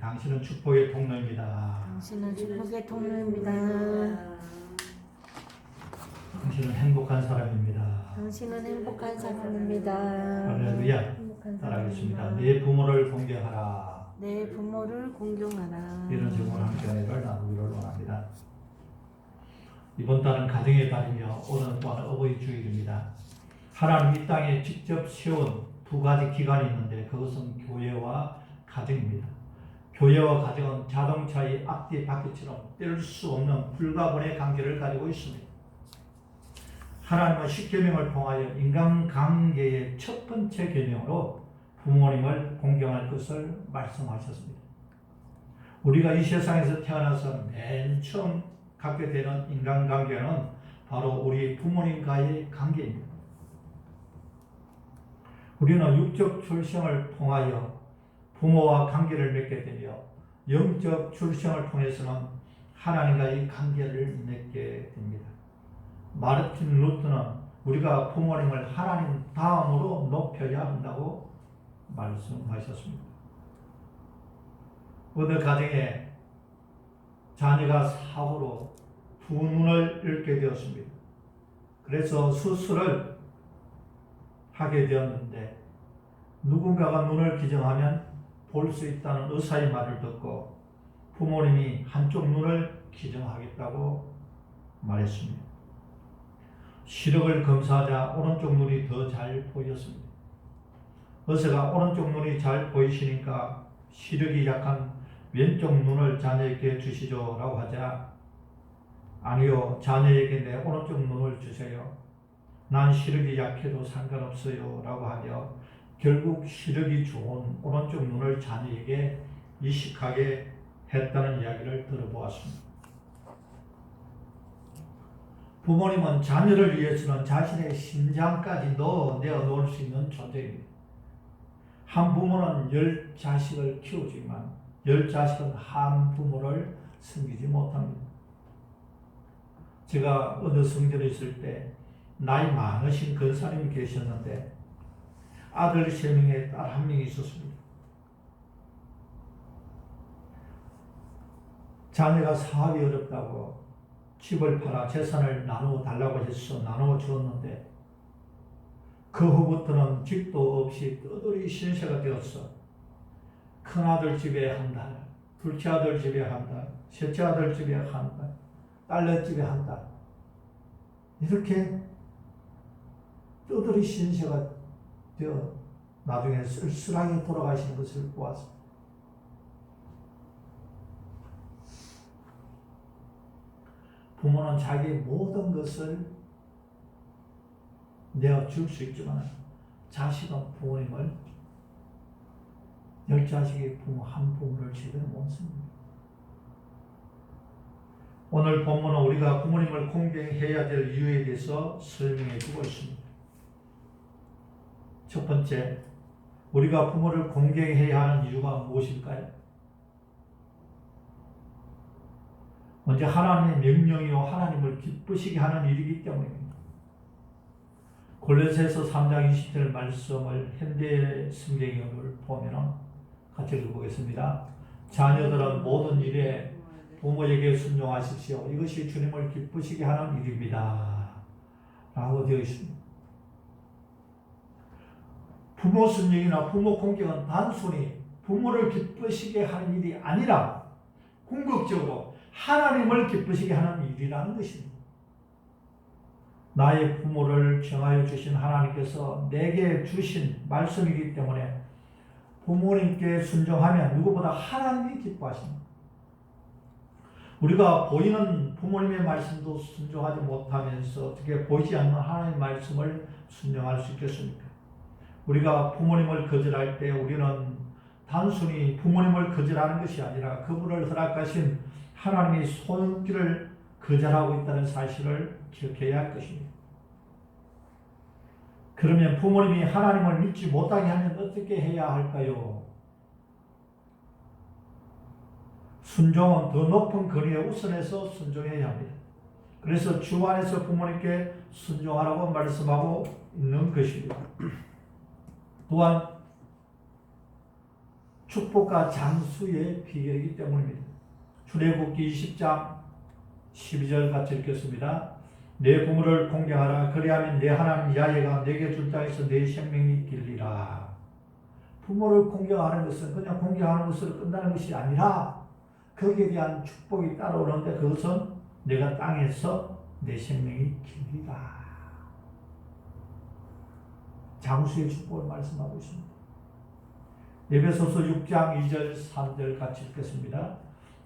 당신은 축복의 통로입니다. 당신은 축복의 통로입니다. 당신은 행복한 사람입니다. 당신은 행복한 사람입니다. 할렐루야. 행복한 따라하겠습니다. 사람입니다. 내 부모를 공경하라. 내 부모를 공경하라. 이런 제목을 함께 은혜를 나누기를 원합니다. 이번 달은 가정의 달이며 오늘은 또한 어버이 주일입니다. 하나님 이 땅에 직접 세운 두 가지 기관이 있는데 그것은 교회와 가정입니다. 교회와 가정은 자동차의 앞뒤 바퀴처럼 뗄 수 없는 불가분의 관계를 가지고 있습니다. 하나님은 십계명을 통하여 인간관계의 첫 번째 계명으로 부모님을 공경할 것을 말씀하셨습니다. 우리가 이 세상에서 태어나서 맨 처음 갖게 되는 인간관계는 바로 우리 부모님과의 관계입니다. 우리는 육적 출생을 통하여 부모와 관계를 맺게 되며 영적 출생을 통해서는 하나님과의 관계를 맺게 됩니다. 마르틴 루터는 우리가 부모님을 하나님 다음으로 높여야 한다고 말씀하셨습니다. 어느 가정에 자녀가 사고로 두 눈을 잃게 되었습니다. 그래서 수술을 하게 되었는데 누군가가 눈을 기증하면 볼 수 있다는 의사의 말을 듣고 부모님이 한쪽 눈을 기증하겠다고 말했습니다. 시력을 검사하자 오른쪽 눈이 더 잘 보였습니다. 의사가 오른쪽 눈이 잘 보이시니까 시력이 약한 왼쪽 눈을 자녀에게 주시죠 라고 하자 아니요, 자녀에게 내 오른쪽 눈을 주세요. 난 시력이 약해도 상관없어요 라고 하며 결국 시력이 좋은 오른쪽 눈을 자녀에게 이식하게 했다는 이야기를 들어보았습니다. 부모님은 자녀를 위해서는 자신의 심장까지 내어 놓을 수 있는 존재입니다. 한 부모는 10자식을 키우지만 10자식은 한 부모를 섬기지 못합니다. 제가 어느 성전에 있을 때 나이 많으신 권사님이 계셨는데 아들 3명에 딸 1명이 있었습니다. 자녀가 사업이 어렵다고 집을 팔아 재산을 나누어 달라고 해서 나누어 주었는데 그 후부터는 집도 없이 떠돌이 신세가 되었어. 큰아들 집에 한 달, 둘째 아들 집에 한 달, 셋째 아들 집에 한 달, 딸내 집에 한 달. 이렇게 떠돌이 신세가 되어 나중에 쓸쓸하게 돌아가시는 것을 보았습니다. 부모는 자기 모든 것을 내어줄 수 있지만 자식은 부모님을 10자식이 부모 한 부모를 제대로 못 씁니다. 오늘 본문은 우리가 부모님을 공경해야 될 이유에 대해서 설명해 주고 있습니다. 첫 번째, 우리가 부모를 공경해야 하는 이유가 무엇일까요? 먼저 하나님의 명령이요 하나님을 기쁘시게 하는 일이기 때문입니다. 골로새서 3장 20절 말씀을 현대 성경을 보면 같이 읽어보겠습니다. 자녀들은 모든 일에 부모에게 순종하십시오. 이것이 주님을 기쁘시게 하는 일입니다. 라고 되어 있습니다. 부모 순종이나 부모 공경은 단순히 부모를 기쁘시게 하는 일이 아니라 궁극적으로 하나님을 기쁘시게 하는 일이라는 것입니다. 나의 부모를 정하여 주신 하나님께서 내게 주신 말씀이기 때문에 부모님께 순종하면 누구보다 하나님이 기뻐하십니다. 우리가 보이는 부모님의 말씀도 순종하지 못하면서 어떻게 보이지 않는 하나님의 말씀을 순종할 수 있겠습니까? 우리가 부모님을 거절할 때 우리는 단순히 부모님을 거절하는 것이 아니라 그분을 허락하신 하나님의 손길을 거절하고 있다는 사실을 기억해야 할 것입니다. 그러면 부모님이 하나님을 믿지 못하게 하면 어떻게 해야 할까요? 순종은 더 높은 권위에 우선해서 순종해야 합니다. 그래서 주 안에서 부모님께 순종하라고 말씀하고 있는 것입니다. 또한 축복과 장수의 비결이기 때문입니다. 출애굽기 20장 12절 같이 읽겠습니다. 내 부모를 공경하라. 그리하면 내 하나님 야훼가 내게 줄 땅에서 내 생명이 길리라. 부모를 공경하는 것은 그냥 공경하는 것으로 끝나는 것이 아니라 거기에 대한 축복이 따라오는데 그것은 내가 땅에서 내 생명이 길리라. 장수의 축복을 말씀하고 있습니다. 에베소서 6장 2절 3절 같이 읽겠습니다.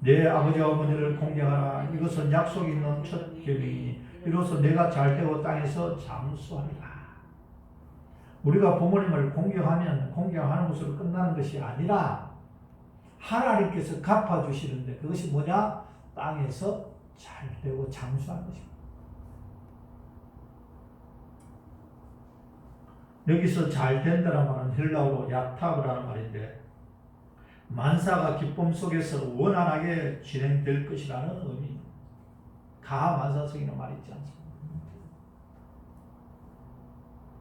내 아버지와 어머니를 공경하라. 이것은 약속 있는 첫 계명이니 이로써 내가 잘되고 땅에서 장수하리라. 우리가 부모님을 공경하면 공경하는 것으로 끝나는 것이 아니라 하나님께서 갚아주시는데 그것이 뭐냐? 땅에서 잘되고 장수하는 것입니다. 여기서 잘된다는 말은 헬라어로 야타브라는 말인데 만사가 기쁨 속에서 원활하게 진행될 것이라는 의미. 가만사성이라는 말이 있지 않습니까?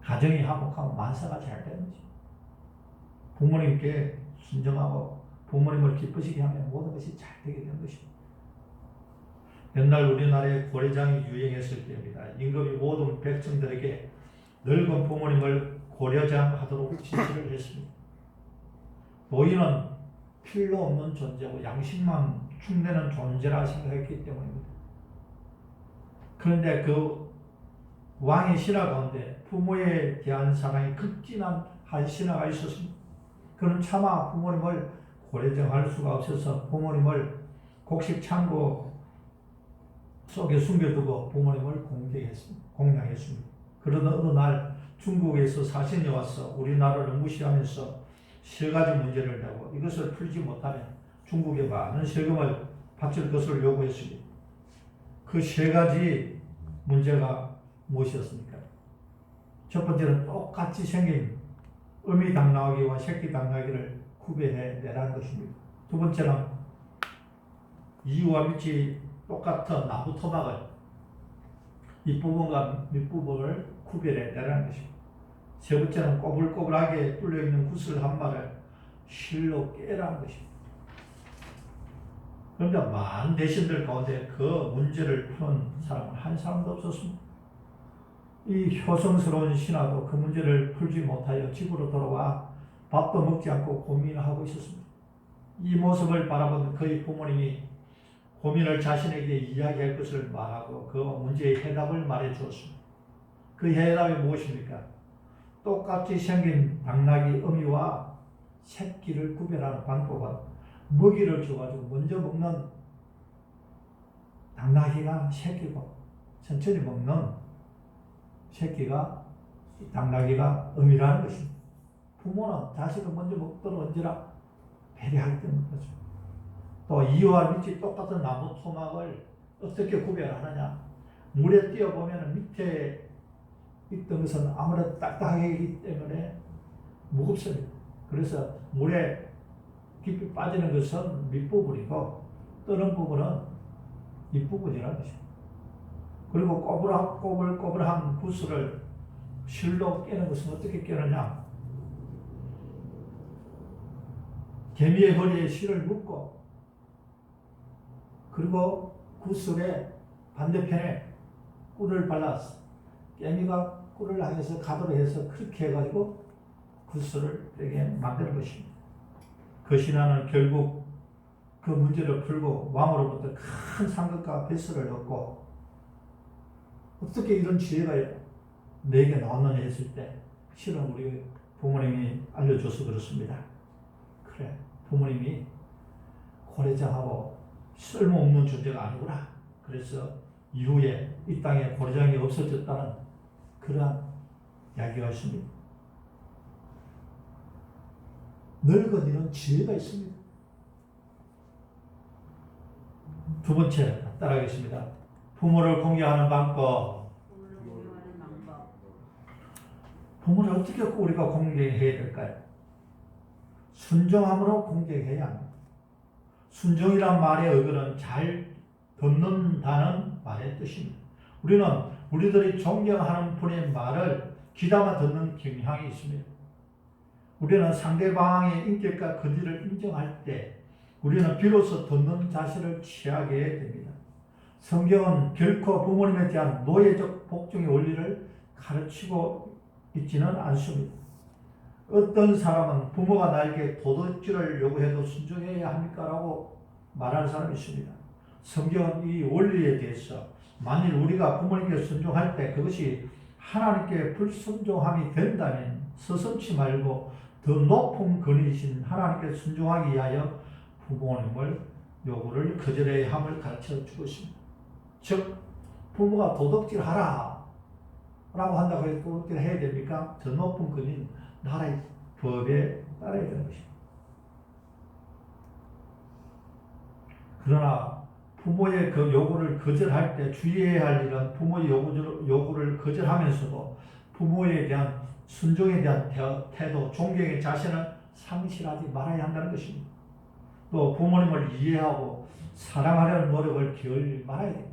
가정이 화목하고 만사가 잘 되는 거죠. 부모님께 순종하고 부모님을 기쁘시게 하면 모든 것이 잘 되게 되는 것입니다. 옛날 우리나라에 고려장이 유행했을 때입니다. 임금이 모든 백성들에게 늙은 부모님을 고려장 하도록 지시를 했습니다. 노인은 필요 없는 존재고 양심만 축내는 존재라 생각했기 때문입니다. 그런데 그 왕의 신하 가운데 부모에 대한 사랑이 극진한 한 신하가 있었습니다. 그는 차마 부모님을 고려정할 수가 없어서 부모님을 곡식 창고 속에 숨겨두고 부모님을 공양했습니다. 그러던 어느 날 중국에서 사신이 와서 우리나라를 무시하면서 세 가지 문제를 내고 이것을 풀지 못하면 중국에 많은 세금을 바칠 것을 요구했습니다. 그 세 가지 문제가 무엇이었습니까? 첫 번째는 똑같이 생긴 어미 당나귀와 새끼 당나귀를 구별해 내라는 것입니다. 두 번째는 이와 밑이 똑같은 나무 토막을 윗부분과 밑부분을 구별해 내라는 것입니다. 세 번째는 꼬불꼬불하게 뚫려있는 구슬 한 마를 실로 깨라는 것입니다. 그런데 많은 대신들 가운데 그 문제를 푸는 사람은 한 사람도 없었습니다. 이 효성스러운 신하도 그 문제를 풀지 못하여 집으로 돌아와 밥도 먹지 않고 고민하고 있었습니다. 이 모습을 바라본 그의 부모님이 고민을 자신에게 이야기할 것을 말하고 그 문제의 해답을 말해 주었습니다. 그 해답이 무엇입니까? 똑같이 생긴 당나귀 어미와 새끼를 구별하는 방법은 먹이를 줘가지고 먼저 먹는 당나귀가 새끼고 천천히 먹는 새끼가 당나귀가 어미라는 것입니다. 부모는 자식을 먼저 먹도록 언제나 배려하겠다는 거죠. 또 이와 밑이 똑같은 나무 토막을 어떻게 구별하느냐? 물에 띄어보면 밑에 있던 것은 아무래도 딱딱하기 때문에 무겁습니다. 그래서 물에 깊이 빠지는 것은 밑부분이고 뜨는 부분은 윗부분이라는 것입니다. 그리고 꼬불꼬불한 구슬을 실로 깨는 것은 어떻게 깨느냐? 개미의 허리에 실을 묶고 그리고 구슬의 반대편에 꿀을 발라서 개미가 꿀을 향해서 가도록 해서 그렇게 해가지고 구슬을 빼게 만드는 것입니다. 그 신하는 결국 그 문제를 풀고 왕으로부터 큰 상급과 뱃슬을 얻고 어떻게 이런 지혜가 내게 나왔느냐 했을 때 실은 우리 부모님이 알려줘서 그렇습니다. 그래, 부모님이 고래장하고 쓸모없는 존재가 아니구나. 그래서 이후에 이 땅에 고래장이 없어졌다는 그러한 이야기가 있습니다. 늙은이는 지혜가 있습니다. 두 번째 따라하겠습니다. 부모를 공경하는 방법. 부모를 어떻게 우리가 공경해야 될까요? 순종함으로 공경해야 합니다. 순종이란 말의 의거는 잘 듣는다는 말의 뜻입니다. 우리는 우리들이 존경하는 분의 말을 귀담아 듣는 경향이 있습니다. 우리는 상대방의 인격과 권위를 인정할 때 우리는 비로소 듣는 자세를 취하게 됩니다. 성경은 결코 부모님에 대한 노예적 복종의 원리를 가르치고 있지는 않습니다. 어떤 사람은 부모가 나에게 도덕질을 요구해도 순종해야 합니까? 라고 말하는 사람이 있습니다. 성경은 이 원리에 대해서 만일 우리가 부모님께 순종할 때 그것이 하나님께 불순종함이 된다면 서슴지 말고 더 높은 권위이신 하나님께 순종하기 위하여 부모님을 요구를 거절해야 함을 가르쳐 주고 있습니다. 즉 부모가 도덕질하라 라고 한다고 해서 도덕질 해야 됩니까? 더 높은 권위는 나라의 법에 따라야 되는 것입니다. 그러나 부모의 그 요구를 거절할 때 주의해야 할 일은 부모의 요구를 거절하면서도 부모에 대한 순종에 대한 태도, 존경의 자세는 상실하지 말아야 한다는 것입니다. 또 부모님을 이해하고 사랑하려는 노력을 기울이지 말아야 됩니다.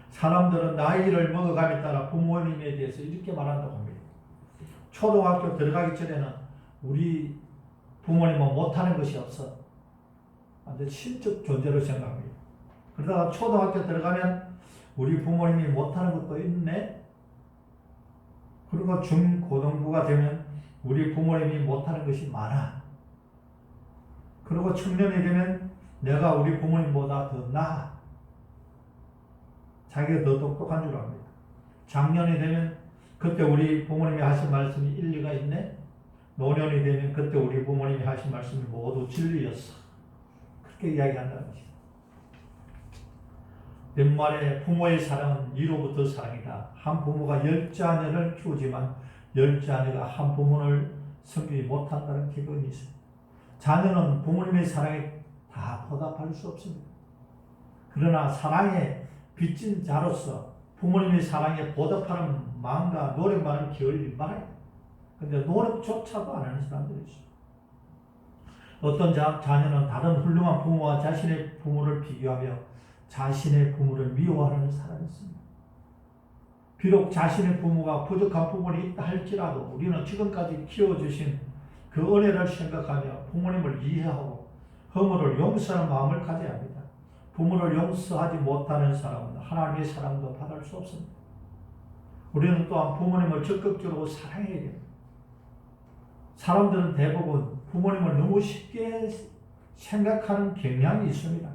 사람들은 나이를 먹어감에 따라 부모님에 대해서 이렇게 말한다고 합니다. 초등학교 들어가기 전에는 우리 부모님은 못하는 것이 없어. 완전 신적 존재로 생각합니다. 그러다가 초등학교 들어가면 우리 부모님이 못하는 것도 있네. 그리고 중고등부가 되면 우리 부모님이 못하는 것이 많아. 그리고 청년이 되면 내가 우리 부모님보다 더 나아. 자기가 더 똑똑한 줄 압니다. 장년이 되면 그때 우리 부모님이 하신 말씀이 일리가 있네. 노년이 되면 그때 우리 부모님이 하신 말씀이 모두 진리였어. 그렇게 이야기한다는 것입니다. 옛말에 부모의 사랑은 이로부터 사랑이다. 한 부모가 10자녀를 키우지만 10자녀가 한 부모를 섬기지 못한다는 기근이 있습니다. 자녀는 부모님의 사랑에 다 보답할 수 없습니다. 그러나 사랑의 빚진 자로서 부모님의 사랑에 보답하는 마음과 노력만을 기울이지 말아야 돼요. 근데 노력조차도 안 하는 사람들이 있어요. 어떤 자녀는 다른 훌륭한 부모와 자신의 부모를 비교하며 자신의 부모를 미워하는 사람이 있습니다. 비록 자신의 부모가 부족한 부분이 있다 할지라도 우리는 지금까지 키워주신 그 은혜를 생각하며 부모님을 이해하고 허물을 용서하는 마음을 가져야 합니다. 부모를 용서하지 못하는 사람은 하나님의 사랑도 받을 수 없습니다. 우리는 또한 부모님을 적극적으로 사랑해야 됩니다. 사람들은 대부분 부모님을 너무 쉽게 생각하는 경향이 있습니다.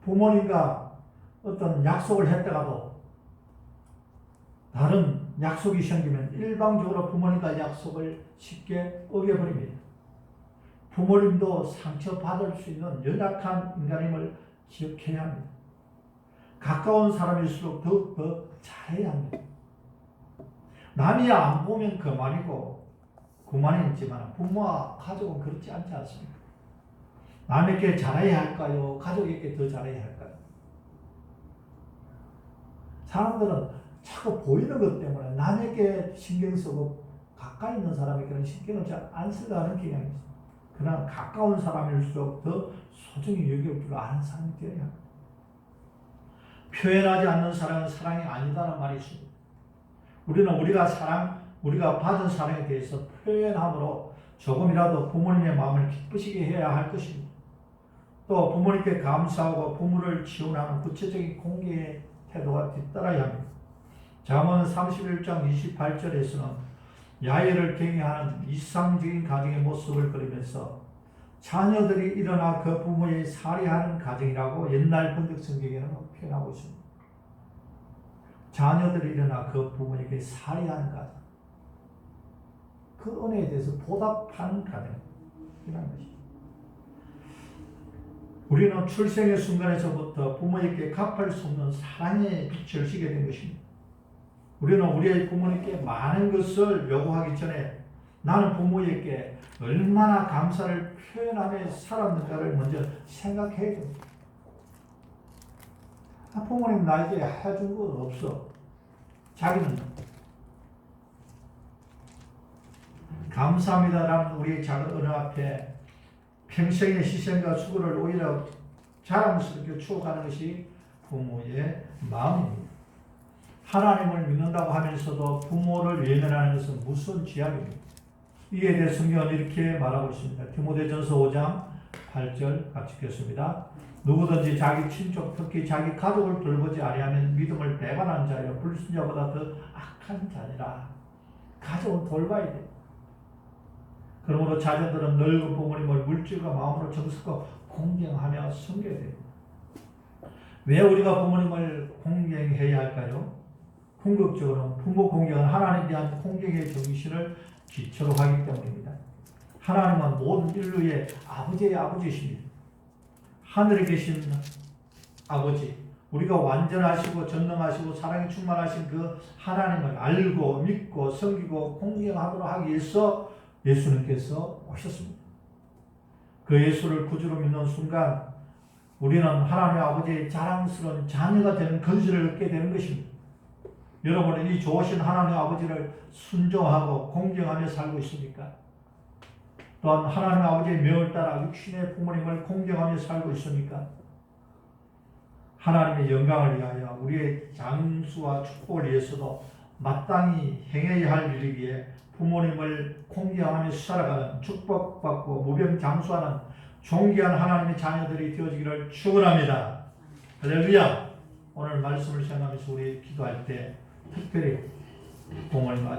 부모님과 어떤 약속을 했다가도 다른 약속이 생기면 일방적으로 부모님과 약속을 쉽게 어겨버립니다. 부모님도 상처받을 수 있는 연약한 인간임을 기억해야 합니다. 가까운 사람일수록 더욱더 잘해야 합니다. 남이 안 보면 그만이지만 부모와 가족은 그렇지 않지 않습니까? 남에게 잘해야 할까요? 가족에게 더 잘해야 할까요? 사람들은 자꾸 보이는 것 때문에 남에게 신경 쓰고 가까이 있는 사람에게는 신경을 잘 안 쓰려 하는 경향이 있습니다. 그러나 가까운 사람일수록 더 소중히 여길 줄 아는 사람이 되어야 합니다. 표현하지 않는 사랑은 사랑이 아니다라는 말이 있습니다. 우리는 우리가 받은 사랑에 대해서 표현함으로 조금이라도 부모님의 마음을 기쁘시게 해야 할 것입니다. 또 부모님께 감사하고 부모를 지원하는 구체적인 공개의 태도가 뒤따라야 합니다. 잠언 31장 28절에서는 야외를 경외하는 이상적인 가정의 모습을 그리면서 자녀들이 일어나 그 부모의 살해하는 가정이라고 옛날 번역 성경에는 표현하고 있습니다. 자녀들이 일어나 그 부모에게 살해하는 가정, 그 은혜에 대해서 보답하는 가정이라는 것입니다. 우리는 출생의 순간에서부터 부모에게 갚을 수 없는 사랑의 빛을 지게 된 것입니다. 우리는 우리의 부모님께 많은 것을 요구하기 전에 나는 부모에게 얼마나 감사를 표현하며 살았는가를 먼저 생각해야 됩니다. 부모님 나에게 해준 건 없어. 자기는 감사합니다라는 우리의 작은 은혜 앞에 평생의 희생과 수고를 오히려 자랑스럽게 추억하는 것이 부모의 마음입니다. 하나님을 믿는다고 하면서도 부모를 외면하는 것은 무슨 죄악입니까? 이에 대해 성경은 이렇게 말하고 있습니다. 디모데전서 5장 8절 같이 읽겠습니다. 누구든지 자기 친족 특히 자기 가족을 돌보지 아니하면 믿음을 배반한 자여 불순자보다 더 악한 자니라. 가족은 돌봐야 돼. 그러므로 자녀들은 늙은 부모님을 물질과 마음으로 정성껏 공경하며 섬겨야 됩니다. 왜 우리가 부모님을 공경해야 할까요? 궁극적으로 부모 공경은 하나님에 대한 공경의 정신을 기초로 하기 때문입니다. 하나님은 모든 인류의 아버지의 아버지이십니다. 하늘에 계신 아버지, 우리가 완전하시고 전능하시고 사랑이 충만하신 그 하나님을 알고 믿고 섬기고 공경하도록 하기 위해서 예수님께서 오셨습니다. 그 예수를 구주로 믿는 순간 우리는 하나님 아버지의 자랑스러운 자녀가 되는 권세를 얻게 되는 것입니다. 여러분은 이 좋으신 하나님 아버지를 순종하고 공경하며 살고 있습니까? 또한 하나님 아버지의 명을 따라 육신의 부모님을 공경하며 살고 있습니까? 하나님의 영광을 위하여 우리의 장수와 축복을 위해서도 마땅히 행해야 할 일이기에 부모님을 공경하며 살아가는 축복받고 무병장수하는 존귀한 하나님의 자녀들이 되어지기를 축원합니다. 할렐루야. 오늘 말씀을 생각하면서 우리 기도할 때 특별히 부모님 아직